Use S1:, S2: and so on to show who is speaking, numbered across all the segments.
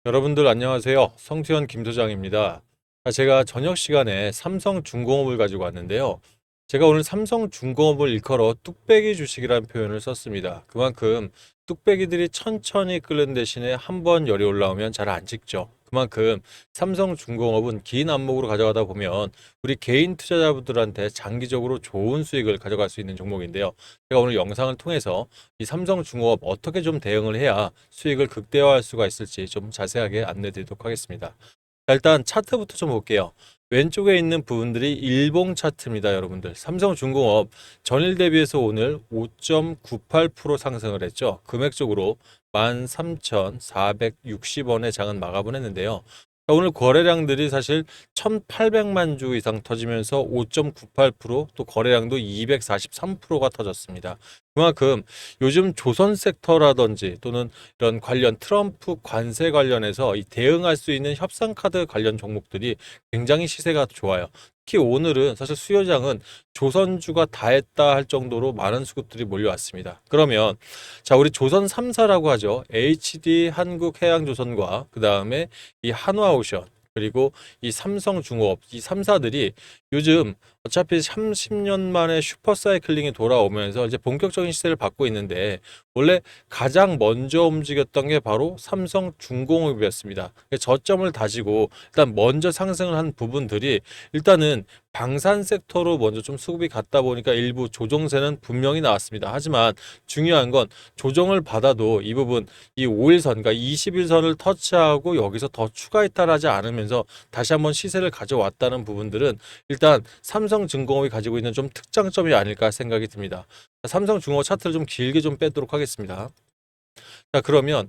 S1: 여러분들 안녕하세요. 성투현 김소장입니다. 제가 저녁 시간에 삼성중공업을 가지고 왔는데요. 제가 오늘 삼성중공업을 일컬어 뚝배기 주식이라는 표현을 썼습니다. 그만큼 뚝배기들이 천천히 끓는 대신에 한 번 열이 올라오면 잘 안 식죠. 그만큼 삼성중공업은 긴 안목으로 가져가다 보면 우리 개인 투자자분들한테 장기적으로 좋은 수익을 가져갈 수 있는 종목인데요. 제가 오늘 영상을 통해서 이 삼성중공업 어떻게 좀 대응을 해야 수익을 극대화할 수가 있을지 좀 자세하게 안내 드리도록 하겠습니다. 자, 일단 차트부터 좀 볼게요. 왼쪽에 있는 부분들이 일봉 차트입니다, 여러분들. 삼성중공업 전일 대비해서 오늘 5.98% 상승을 했죠. 금액적으로 13,460원의 장은 마감을 했는데요. 자, 오늘 거래량들이 사실 1,800만 주 이상 터지면서 5.98%, 또 거래량도 243%가 터졌습니다. 그만큼 요즘 조선 섹터라든지 또는 이런 관련 트럼프 관세 관련해서 이 대응할 수 있는 협상 카드 관련 종목들이 굉장히 시세가 좋아요. 특히 오늘은 사실 수요장은 조선주가 다 했다 할 정도로 많은 수급들이 몰려왔습니다. 그러면 자, 우리 조선 3사라고 하죠. HD 한국해양조선과 그 다음에 이 한화오션 그리고 이 삼성중공업 이 3사들이 요즘 어차피 30년 만에 슈퍼사이클링이 돌아오면서 이제 본격적인 시세를 받고 있는데 원래 가장 먼저 움직였던 게 바로 삼성중공업이었습니다. 저점을 다지고 일단 먼저 상승을 한 부분들이 일단은 방산 섹터로 먼저 좀 수급이 갔다 보니까 일부 조정세는 분명히 나왔습니다. 하지만 중요한 건 조정을 받아도 이 부분 이 5일선 그러니까 20일선을 터치하고 여기서 더 추가 이탈하지 않으면서 다시 한번 시세를 가져왔다는 부분들은 일단 삼성중공업이 가지고 있는 좀 특장점이 아닐까 생각이 듭니다. 삼성중공업 차트를 좀 길게 좀 빼도록 하겠습니다. 자, 그러면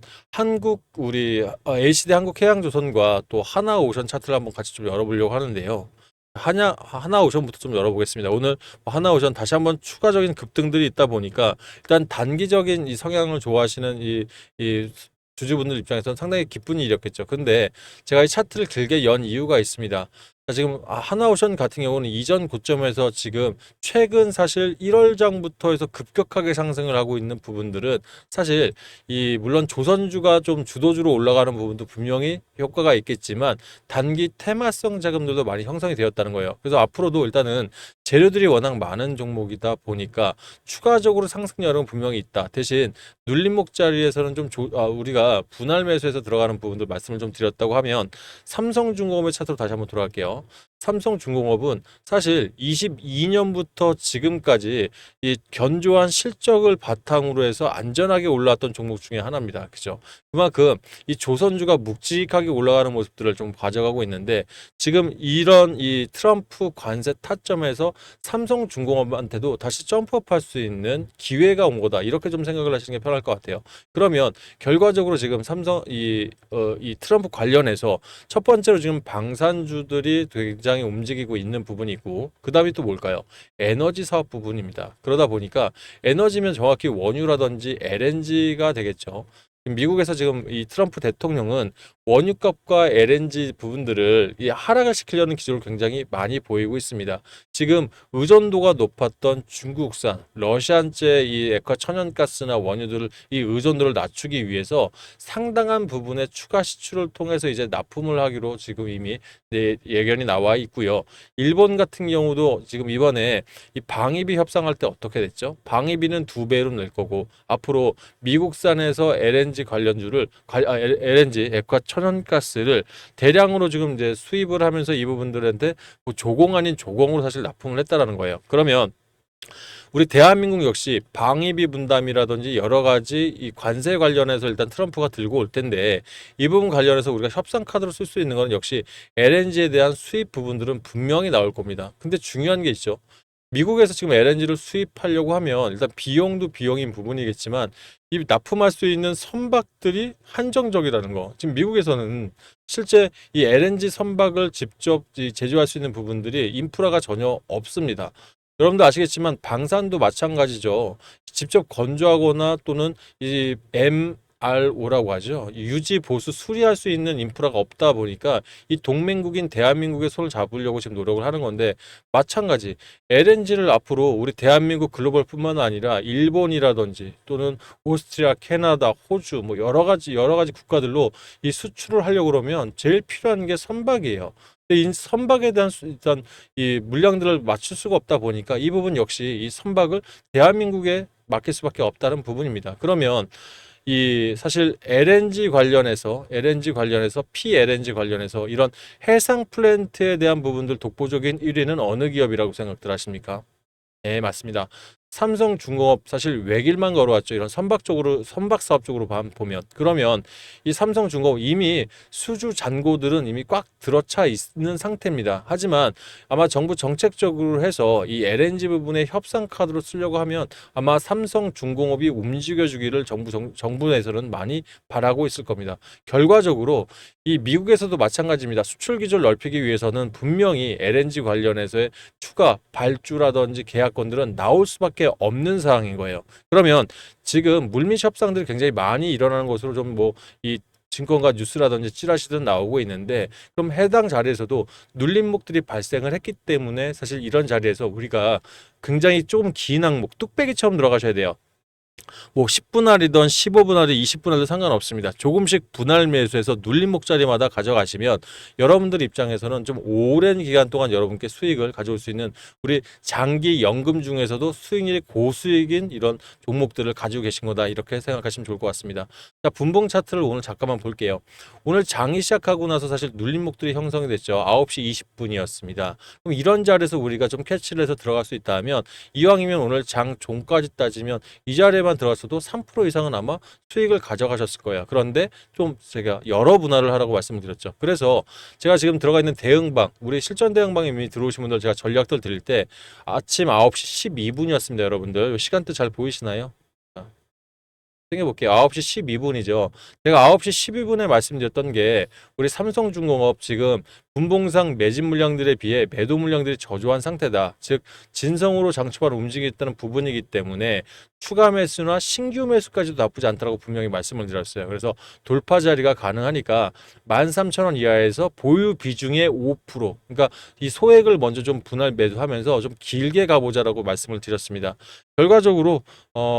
S1: 우리 LCD 한국해양조선과 또 하나오션 차트를 한번 같이 좀 열어보려고 하는데요. 하나오션부터 좀 열어보겠습니다. 오늘 하나오션 다시 한번 추가적인 급등들이 있다 보니까 일단 단기적인 이 성향을 좋아하시는 이 주주분들 입장에서는 상당히 기쁜 일이었겠죠. 근데 제가 이 차트를 길게 연 이유가 있습니다. 자, 지금 하나오션 같은 경우는 이전 고점에서 지금 최근 사실 1월장부터 해서 급격하게 상승을 하고 있는 부분들은 사실 이 물론 조선주가 좀 주도주로 올라가는 부분도 분명히 효과가 있겠지만 단기 테마성 자금들도 많이 형성이 되었다는 거예요. 그래서 앞으로도 일단은 재료들이 워낙 많은 종목이다 보니까 추가적으로 상승 여력은 분명히 있다. 대신 눌림목 자리에서는 좀 우리가 분할 매수해서 들어가는 부분들 말씀을 좀 드렸다고 하면 삼성중공업의 차트로 다시 한번 돌아갈게요. 삼성중공업은 사실 22년부터 지금까지 이 견조한 실적을 바탕으로 해서 안전하게 올라왔던 종목 중에 하나입니다. 그죠? 그만큼 이 조선주가 묵직하게 올라가는 모습들을 좀 가져가고 있는데 지금 이런 이 트럼프 관세 타점에서 삼성중공업한테도 다시 점프업할 수 있는 기회가 온 거다. 이렇게 좀 생각을 하시는 게 편할 것 같아요. 그러면 결과적으로 지금 이 트럼프 관련해서 첫 번째로 지금 방산주들이 굉장히 움직이고 있는 부분이고 그 다음이 또 뭘까요? 에너지 사업 부분입니다. 그러다 보니까 에너지면 정확히 원유라든지 LNG가 되겠죠. 미국에서 지금 이 트럼프 대통령은 원유값과 LNG 부분들을 이 하락을 시키려는 기조를 굉장히 많이 보이고 있습니다. 지금 의존도가 높았던 중국산, 러시안제 이 액화 천연가스나 원유들을 이 의존도를 낮추기 위해서 상당한 부분의 추가 시출을 통해서 이제 납품을 하기로 지금 이미 예견이 나와 있고요. 일본 같은 경우도 지금 이번에 이 방위비 협상할 때 어떻게 됐죠? 방위비는 2배로 낼 거고 앞으로 미국산에서 LNG 관련주를 LNG 액화 천연가스를 대량으로 지금 이제 수입을 하면서 이 부분들한테 뭐 조공 아닌 조공으로 사실 납품을 했다라는 거예요. 그러면 우리 대한민국 역시 방위비 분담이라든지 여러 가지 이 관세 관련해서 일단 트럼프가 들고 올 텐데 이 부분 관련해서 우리가 협상 카드로 쓸 수 있는 건 역시 LNG에 대한 수입 부분들은 분명히 나올 겁니다. 근데 중요한 게 있죠. 미국에서 지금 LNG를 수입하려고 하면 일단 비용도 비용인 부분이겠지만 이 납품할 수 있는 선박들이 한정적이라는 거. 지금 미국에서는 실제 이 LNG 선박을 직접 제조할 수 있는 부분들이 인프라가 전혀 없습니다. 여러분도 아시겠지만 방산도 마찬가지죠. 직접 건조하거나 또는 이 RO라고 하죠. 유지, 보수, 수리할 수 있는 인프라가 없다 보니까 이 동맹국인 대한민국의 손을 잡으려고 지금 노력을 하는 건데, 마찬가지 LNG를 앞으로 우리 대한민국 글로벌뿐만 아니라 일본이라든지 또는 오스트리아, 캐나다, 호주 뭐 여러 가지 국가들로 이 수출을 하려고 그러면 제일 필요한 게 선박이에요. 근데 이 선박에 대한 일단 이 물량들을 맞출 수가 없다 보니까 이 부분 역시 이 선박을 대한민국에 맡길 수밖에 없다는 부분입니다. 그러면 이 사실 LNG 관련해서 PLNG 관련해서 이런 해상 플랜트에 대한 부분들 독보적인 1위는 어느 기업이라고 생각들 하십니까? 네, 맞습니다. 삼성중공업 사실 외길만 걸어왔죠. 이런 선박 사업 쪽으로 보면. 그러면 이 삼성중공업 이미 수주 잔고들은 이미 꽉 들어차 있는 상태입니다. 하지만 아마 정부 정책적으로 해서 이 LNG 부분에 협상 카드로 쓰려고 하면 아마 삼성중공업이 움직여주기를 정부에서는 많이 바라고 있을 겁니다. 결과적으로 이 미국에서도 마찬가지입니다. 수출 기조를 넓히기 위해서는 분명히 LNG 관련해서의 추가 발주라든지 계약건들은 나올 수밖에 없는 상황인 거예요. 그러면 지금 물밑 협상들이 굉장히 많이 일어나는 것으로 좀 뭐 이 증권가 뉴스라든지 찌라시든 나오고 있는데, 그럼 해당 자리에서도 눌림목들이 발생을 했기 때문에 사실 이런 자리에서 우리가 굉장히 조금 긴 항목 뚝배기처럼 들어가셔야 돼요. 뭐 10분할이든 15분할이든 20분할도 상관없습니다. 조금씩 분할 매수해서 눌림목 자리마다 가져가시면 여러분들 입장에서는 좀 오랜 기간 동안 여러분께 수익을 가져올 수 있는, 우리 장기 연금 중에서도 수익률이 고수익인 이런 종목들을 가지고 계신 거다, 이렇게 생각하시면 좋을 것 같습니다. 자, 분봉 차트를 오늘 잠깐만 볼게요. 오늘 장이 시작하고 나서 사실 눌림목들이 형성이 됐죠. 9시 20분이었습니다. 그럼 이런 자리에서 우리가 좀 캐치를 해서 들어갈 수 있다면, 이왕이면 오늘 장 종까지 따지면 이 자리에만 들어왔어도 3% 이상은 아마 수익을 가져가셨을 거예요. 그런데 좀 제가 여러 분할을 하라고 말씀을 드렸죠. 그래서 제가 지금 들어가 있는 대응방, 우리 실전 대응방에 이미 들어오신 분들 제가 전략들 드릴 때 아침 9시 12분이었습니다. 여러분들 시간대 잘 보이시나요? 생겨볼게요. 9시 12분이죠. 제가 9시 12분에 말씀드렸던 게 우리 삼성중공업 지금 분봉상 매집 물량들에 비해 매도 물량들이 저조한 상태다. 즉 진성으로 장초반 움직였다는 부분이기 때문에 추가 매수나 신규 매수까지도 나쁘지 않다라고 분명히 말씀을 드렸어요. 그래서 돌파 자리가 가능하니까 13,000원 이하에서 보유 비중의 5%, 그러니까 이 소액을 먼저 좀 분할 매도하면서 좀 길게 가보자라고 말씀을 드렸습니다. 결과적으로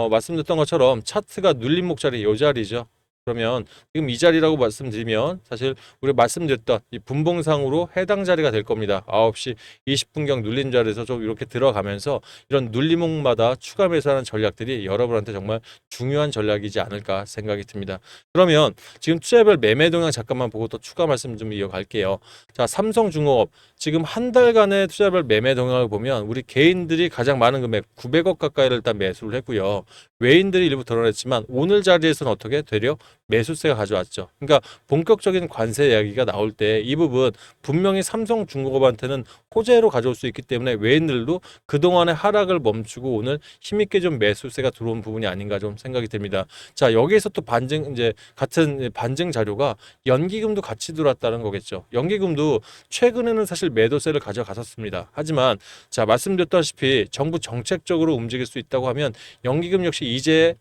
S1: 말씀드렸던 것처럼 차트가 눌림목 자리 이 자리죠. 그러면 지금 이 자리라고 말씀드리면 사실 우리 말씀드렸던 이 분봉상으로 해당 자리가 될 겁니다. 9시 20분경 눌린 자리에서 좀 이렇게 들어가면서 이런 눌림목마다 추가 매수하는 전략들이 여러분한테 정말 중요한 전략이지 않을까 생각이 듭니다. 그러면 지금 투자별 매매 동향 잠깐만 보고 또 추가 말씀 좀 이어갈게요. 자, 삼성중공업 지금 한 달간의 투자별 매매 동향을 보면 우리 개인들이 가장 많은 금액 900억 가까이를 일단 매수를 했고요. 외인들이 일부 드러냈지만 오늘 자리에서는 어떻게 되려 매수세가 가져왔죠. 그러니까 본격적인 관세 이야기가 나올 때 이 부분 분명히 삼성중공업한테는 호재로 가져올 수 있기 때문에 외인들도 그동안의 하락을 멈추고 오늘 힘있게 좀 매수세가 들어온 부분이 아닌가 좀 생각이 듭니다. 자, 여기에서 또 반증, 이제 같은 반증 자료가 연기금도 같이 들어왔다는 거겠죠. 연기금도 최근에는 사실 매도세를 가져갔었습니다. 하지만 자, 말씀드렸다시피 정부 정책적으로 움직일 수 있다고 하면 연기금 역시 이제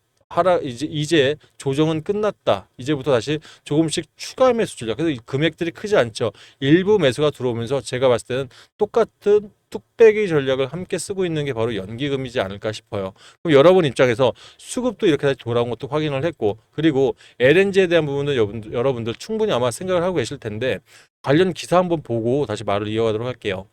S1: 조정은 끝났다. 이제부터 다시 조금씩 추가 매수 전략. 그래서 이 금액들이 크지 않죠. 일부 매수가 들어오면서 제가 봤을 때는 똑같은 뚝배기 전략을 함께 쓰고 있는 게 바로 연기금이지 않을까 싶어요. 그럼 여러분 입장에서 수급도 이렇게 다시 돌아온 것도 확인을 했고, 그리고 LNG에 대한 부분은 여러분들 충분히 아마 생각을 하고 계실 텐데 관련 기사 한번 보고 다시 말을 이어가도록 할게요.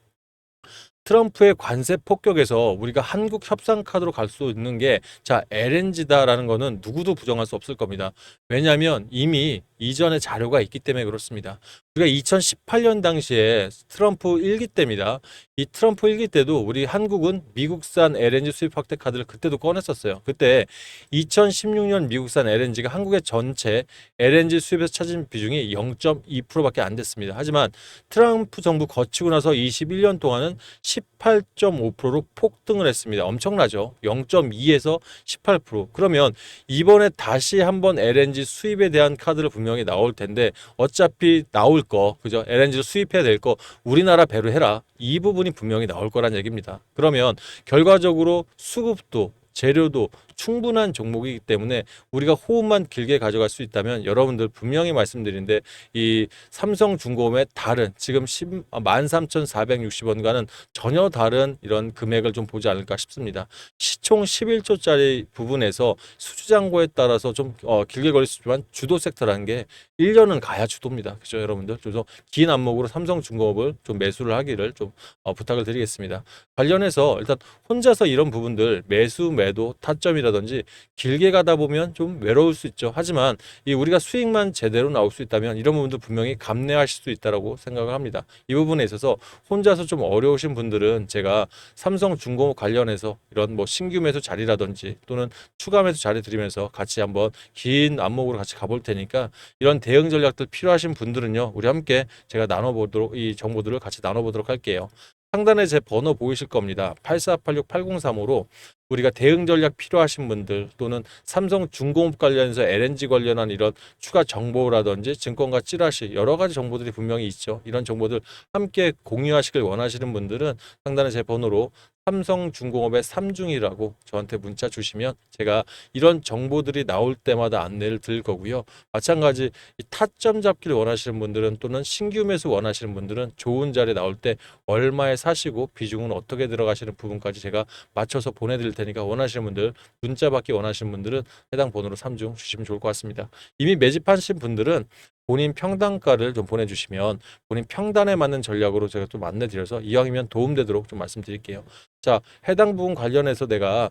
S1: 트럼프의 관세 폭격에서 우리가 한국 협상 카드로 갈 수 있는 게 자, LNG다라는 거는 누구도 부정할 수 없을 겁니다. 왜냐하면 이미 이전에 자료가 있기 때문에 그렇습니다. 우리가 2018년 당시에 트럼프 1기 때입니다. 이 트럼프 1기 때도 우리 한국은 미국산 LNG 수입 확대 카드를 그때도 꺼냈었어요. 그때 2016년 미국산 LNG가 한국의 전체 LNG 수입에서 차진 비중이 0.2%밖에 안 됐습니다. 하지만 트럼프 정부 거치고 나서 21년 동안은 18.5%로 폭등을 했습니다. 엄청나죠? 0.2에서 18%. 그러면 이번에 다시 한번 LNG 수입에 대한 카드를 분명히 나올 텐데 어차피 나올 거, 그죠? LNG를 수입해야 될 거 우리나라 배로 해라. 이 부분이 분명히 나올 거란 얘기입니다. 그러면 결과적으로 수급도 재료도 충분한 종목이기 때문에 우리가 호흡만 길게 가져갈 수 있다면 여러분들 분명히 말씀드리는데 이 삼성중공업의 다른 지금 13,460원과는 전혀 다른 이런 금액을 좀 보지 않을까 싶습니다. 시총 11조짜리 부분에서 수주잔고에 따라서 좀 길게 걸릴 수 있지만 주도 섹터라는 게 1년은 가야 주도입니다. 그죠, 여러분들? 그래서 긴 안목으로 삼성중공업을 좀 매수를 하기를 좀 부탁을 드리겠습니다. 관련해서 일단 혼자서 이런 부분들 매수, 매도, 타점이라든지 길게 가다 보면 좀 외로울 수 있죠. 하지만 이 우리가 수익만 제대로 나올 수 있다면 이런 부분도 분명히 감내하실 수 있다라고 생각을 합니다. 이 부분에 있어서 혼자서 좀 어려우신 분들은 제가 삼성중공업 관련해서 이런 뭐 신규 매수 자리라든지 또는 추가 매수 자리 드리면서 같이 한번 긴 안목으로 같이 가볼 테니까 이런 대응 전략들 필요하신 분들은요, 우리 함께 제가 나눠보도록 이 정보들을 같이 나눠보도록 할게요. 상단에 제 번호 보이실 겁니다. 8486-8035로 우리가 대응 전략 필요하신 분들 또는 삼성중공업 관련해서 LNG 관련한 이런 추가 정보라든지 증권가 찌라시 여러 가지 정보들이 분명히 있죠. 이런 정보들 함께 공유하시길 원하시는 분들은 상단에 제 번호로 삼성중공업의 삼중이라고 저한테 문자 주시면 제가 이런 정보들이 나올 때마다 안내를 드릴 거고요. 마찬가지 이 타점 잡기를 원하시는 분들은 또는 신규 매수 원하시는 분들은 좋은 자리 나올 때 얼마에 사시고 비중은 어떻게 들어가시는 부분까지 제가 맞춰서 보내드릴 테니까 원하시는 분들 문자 받기 원하시는 분들은 해당 번호로 3중 주시면 좋을 것 같습니다. 이미 매집하신 분들은 본인 평단가를 좀 보내주시면 본인 평단에 맞는 전략으로 제가 좀 안내드려서 이왕이면 도움되도록 좀 말씀드릴게요. 자, 해당 부분 관련해서 내가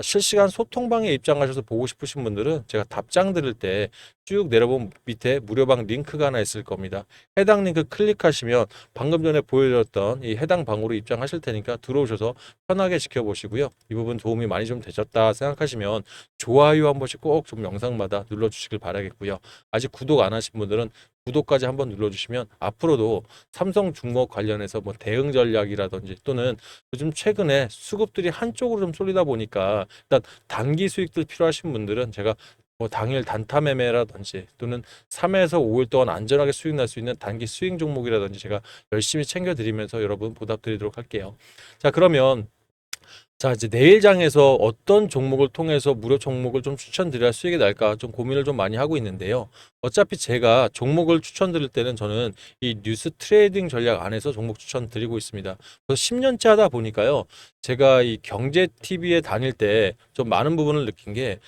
S1: 실시간 소통방에 입장하셔서 보고 싶으신 분들은 제가 답장 드릴 때 쭉 내려보면 밑에 무료방 링크가 하나 있을 겁니다. 해당 링크 클릭하시면 방금 전에 보여드렸던 이 해당 방으로 입장하실 테니까 들어오셔서 편하게 지켜보시고요. 이 부분 도움이 많이 좀 되셨다 생각하시면 좋아요 한 번씩 꼭 좀 영상마다 눌러주시길 바라겠고요. 아직 구독 안 하신 분들은 구독까지 한번 눌러주시면 앞으로도 삼성중공업 관련해서 뭐 대응 전략이라든지 또는 요즘 최근에 수급들이 한쪽으로 좀 쏠리다 보니까 일단 단기 수익들 필요하신 분들은 제가 뭐 당일 단타 매매라든지 또는 3에서 5일 동안 안전하게 수익 날 수 있는 단기 수익 종목이라든지 제가 열심히 챙겨드리면서 여러분 보답드리도록 할게요. 자, 그러면 이제 내일장에서 어떤 종목을 통해서 무료 종목을 좀 추천드려야 수익이 날까 좀 고민을 좀 많이 하고 있는데요. 어차피 제가 종목을 추천드릴 때는 저는 이 뉴스 트레이딩 전략 안에서 종목 추천드리고 있습니다. 그래서 10년째 하다 보니까요. 제가 이 경제 TV에 다닐 때 좀 많은 부분을 느낀 게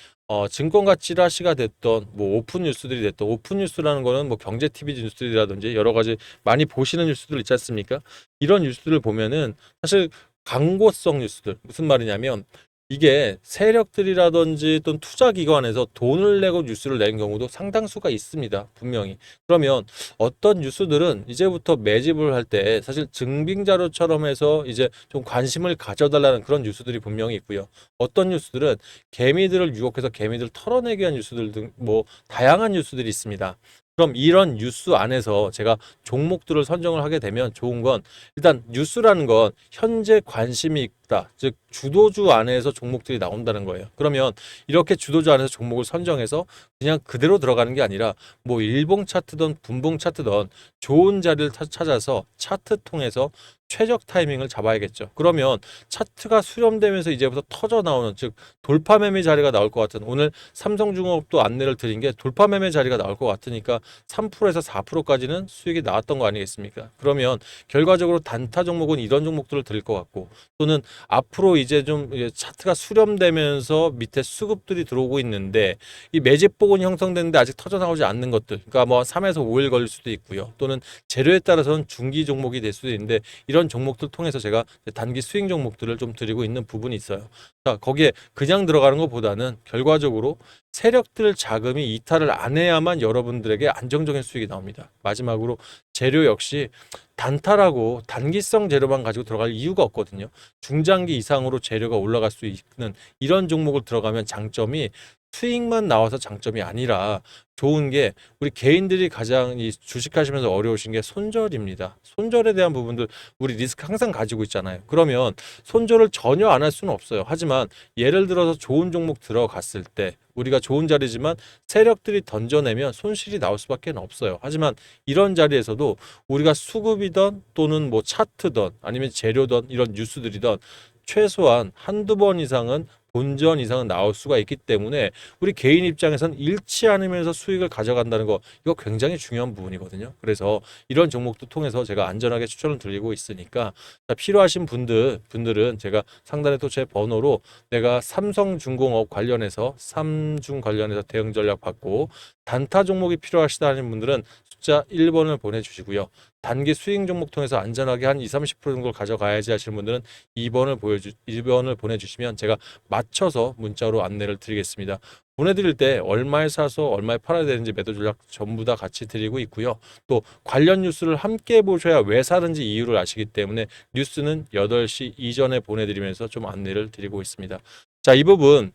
S1: 증권가 찌라시가 됐던 뭐 오픈 뉴스들이 됐던 오픈 뉴스라는 거는 뭐 경제 TV 뉴스들이라든지 여러 가지 많이 보시는 뉴스들 있지 않습니까? 이런 뉴스들을 보면은 사실 광고성 뉴스들 무슨 말이냐면 이게 세력들이라든지 또는 투자기관에서 돈을 내고 뉴스를 내는 경우도 상당수가 있습니다. 분명히. 그러면 어떤 뉴스들은 이제부터 매집을 할 때 사실 증빙자료처럼 해서 이제 좀 관심을 가져달라는 그런 뉴스들이 분명히 있고요. 어떤 뉴스들은 개미들을 유혹해서 개미들 털어내기 위한 뉴스들 등 뭐 다양한 뉴스들이 있습니다. 그럼 이런 뉴스 안에서 제가 종목들을 선정을 하게 되면 좋은 건 일단 뉴스라는 건 현재 관심이 있다. 즉 주도주 안에서 종목들이 나온다는 거예요. 그러면 이렇게 주도주 안에서 종목을 선정해서 그냥 그대로 들어가는 게 아니라 뭐 일봉 차트든 분봉 차트든 좋은 자리를 찾아서 차트 통해서 최적 타이밍을 잡아야겠죠. 그러면 차트가 수렴되면서 이제부터 터져 나오는 즉 돌파 매매 자리가 나올 것 같은 오늘 삼성중공업도 안내를 드린 게 돌파 매매 자리가 나올 것 같으니까 3%에서 4%까지는 수익이 나왔던 거 아니겠습니까? 그러면 결과적으로 단타 종목은 이런 종목들을 드릴 것 같고 또는 앞으로 이제 좀 차트가 수렴되면서 밑에 수급들이 들어오고 있는데 이 매집복은 형성됐는데 아직 터져 나오지 않는 것들 그러니까 뭐 3에서 5일 걸릴 수도 있고요. 또는 재료에 따라서는 중기 종목이 될 수도 있는데 이런 종목들 통해서 제가 단기 수익 종목들을 좀 드리고 있는 부분이 있어요. 자, 거기에 그냥 들어가는 것보다는 결과적으로 세력들 자금이 이탈을 안 해야만 여러분들에게 안정적인 수익이 나옵니다. 마지막으로 재료 역시 단타라고 단기성 재료만 가지고 들어갈 이유가 없거든요. 중장기 이상으로 재료가 올라갈 수 있는 이런 종목을 들어가면 장점이 수익만 나와서 장점이 아니라 좋은 게 우리 개인들이 가장 이 주식하시면서 어려우신 게 손절입니다. 손절에 대한 부분들 우리 리스크 항상 가지고 있잖아요. 그러면 손절을 전혀 안 할 수는 없어요. 하지만 예를 들어서 좋은 종목 들어갔을 때 우리가 좋은 자리지만 세력들이 던져내면 손실이 나올 수밖에 없어요. 하지만 이런 자리에서도 우리가 수급이든 또는 뭐 차트든 아니면 재료든 이런 뉴스들이든 최소한 한두 번 이상은 본전 이상은 나올 수가 있기 때문에 우리 개인 입장에선 잃지 않으면서 수익을 가져간다는 거 이거 굉장히 중요한 부분이거든요. 그래서 이런 종목도 통해서 제가 안전하게 추천을 드리고 있으니까 자, 필요하신 분들은 제가 상단에 또 제 번호로 내가 삼성중공업 관련해서 삼중 관련해서 대응 전략 받고 단타 종목이 필요하시다는 분들은 숫자 1번을 보내주시고요. 단기 수익 종목 통해서 안전하게 한 20-30% 정도를 가져가야지 하시는 분들은 2번을 보내주시면 제가 맞춰서 문자로 안내를 드리겠습니다. 보내드릴 때 얼마에 사서 얼마에 팔아야 되는지 매도 전략 전부 다 같이 드리고 있고요. 또 관련 뉴스를 함께 보셔야 왜 사는지 이유를 아시기 때문에 뉴스는 8시 이전에 보내드리면서 좀 안내를 드리고 있습니다. 자, 이 부분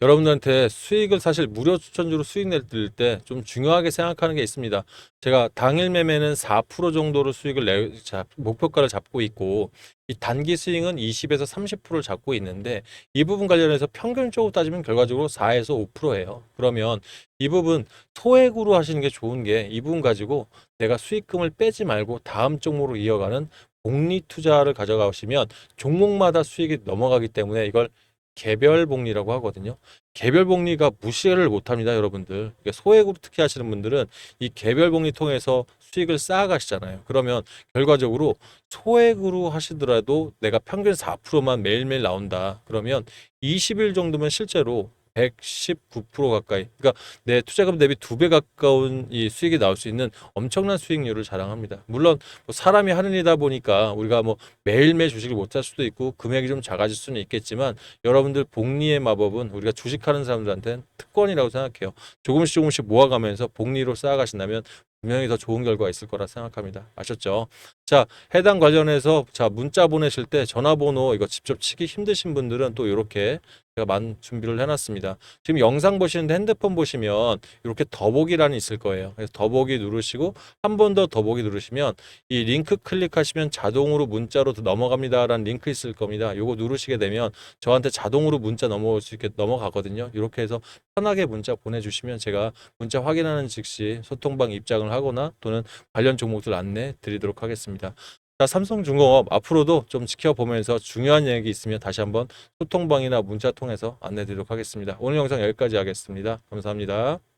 S1: 여러분들한테 수익을 사실 무료 추천주로 수익 낼 때 좀 중요하게 생각하는 게 있습니다. 제가 당일 매매는 4% 정도로 수익을 목표가를 잡고 있고 이 단기 수익은 20에서 30%를 잡고 있는데 이 부분 관련해서 평균적으로 따지면 결과적으로 4에서 5%예요. 그러면 이 부분 소액으로 하시는 게 좋은 게 이 부분 가지고 내가 수익금을 빼지 말고 다음 종목으로 이어가는 복리 투자를 가져가시면 종목마다 수익이 넘어가기 때문에 이걸 개별 복리라고 하거든요. 개별 복리가 무시를 못합니다, 여러분들. 그러니까 소액으로 특히 하시는 분들은 이 개별 복리 통해서 수익을 쌓아가시잖아요. 그러면 결과적으로 소액으로 하시더라도 내가 평균 4%만 매일매일 나온다. 그러면 20일 정도면 실제로 119% 가까이. 그러니까 내 투자금 대비 2배 가까운 이 수익이 나올 수 있는 엄청난 수익률을 자랑합니다. 물론 뭐 사람이 하는 일이다 보니까 우리가 뭐 매일매일 주식을 못 할 수도 있고 금액이 좀 작아질 수는 있겠지만 여러분들 복리의 마법은 우리가 주식하는 사람들한테는 특권이라고 생각해요. 조금씩 모아가면서 복리로 쌓아가신다면 분명히 더 좋은 결과가 있을 거라 생각합니다. 아셨죠? 자, 해당 관련해서 자 문자 보내실 때 전화번호 이거 직접 치기 힘드신 분들은 또 이렇게 제가 준비를 해놨습니다. 지금 영상 보시는데 핸드폰 보시면 이렇게 더보기란이 있을 거예요. 그래서 더보기 누르시고 한 번 더 더보기 누르시면 이 링크 클릭하시면 자동으로 문자로 넘어갑니다라는 링크 있을 겁니다. 요거 누르시게 되면 저한테 자동으로 문자 넘어올 수 있게 넘어가거든요. 이렇게 해서 편하게 문자 보내주시면 제가 문자 확인하는 즉시 소통방 입장을 하거나 또는 관련 종목들 안내 드리도록 하겠습니다. 자, 삼성중공업 앞으로도 좀 지켜보면서 중요한 얘기 있으면 다시 한번 소통방이나 문자 통해서 안내 드리도록 하겠습니다. 오늘 영상 여기까지 하겠습니다. 감사합니다.